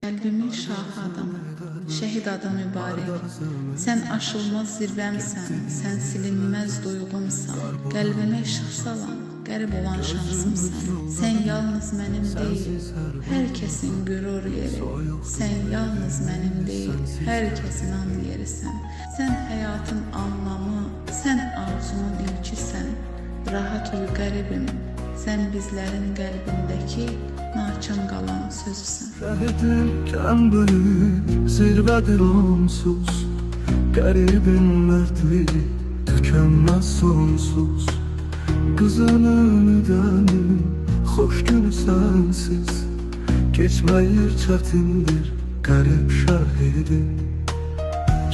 Qəlbimin şahı adamı, şəhid adı mübarək. Sən aşılmaz zirvəmsən, sən silinməz duyğumsan. Qəlbimə işıq salan, qərib olan şansımsan. Sən yalnız mənim deyil, hər kəsin qürur yeri. Sən yalnız mənim deyil, hər kəsin an yerisən. Sən həyatın anlamı, sən arzumun ilkisən. Rahat uyu qəribim, sən bizlərin qəlbindəki naçın qalan sözüsən. Şəhidimkən böyük, zirvədir onsuz. Qəribin mərdliyi, tükənməz sonsuz. Qızın ümidənin, xoş günü sənsiz. Keçməyir çətindir, qərib şəhidim.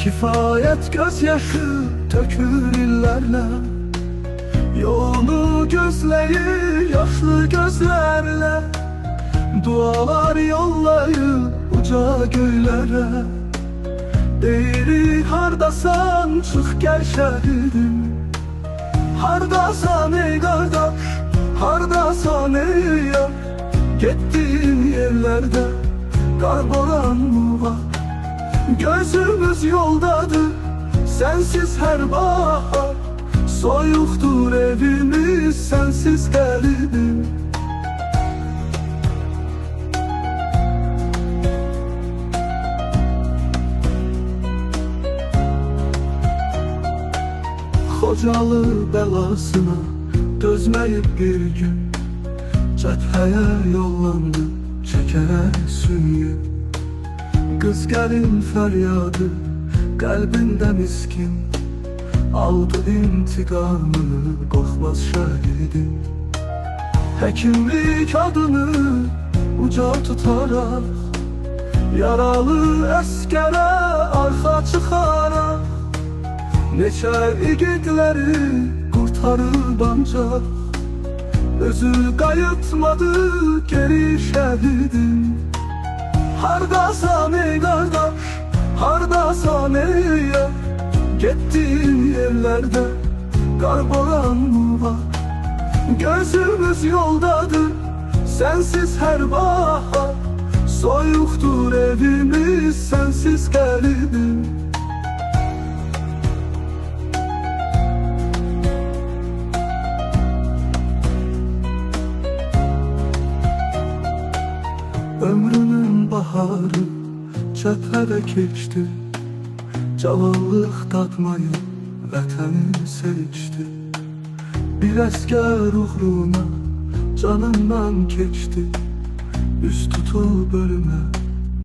Kifayət göz yaşı tökür illərlə. Yolunu gözləyir yaşlı gözlərlə. Dualar yollayır uca göylərə. Deyirik hardasan çıx gəl şəhidim. Hardasan ey qardaş, hardasan ey yar. Getdiyin yerlərdə qar boran mı var? Gözümüz yoldadır, sənsiz hər bahar. Soyuqdur evimiz, sənsiz qəlibim. Xocalı bəlasına dözməyib bir gün. Cəbhəyə yollandı, çəkərək süngü. Qız gəlin fəryadı, qəlbində miskin. Aldı intiqamını, qorxmaz şəhidim. Həkimlik adını uca tutaraq, yaralı əskərə arxa çıxaraq. Neçə igidləri qurtarıb ancaq, özü qayıtmadı geri şəhidim. Hardasan ey qardaş, hardasan ey yar. Getdiyin yerlərdə qar boran mı var? Gözümüz yoldadır, sənsiz hər bahar. Soyuqdur evimiz, sənsiz qəlibim. Ömrünün baharı cəbhədə keçdi. Cavanlıq dadmayı vətəni seçdi. Bir əskər uğruna canından keçdi. Üst tutub ölümə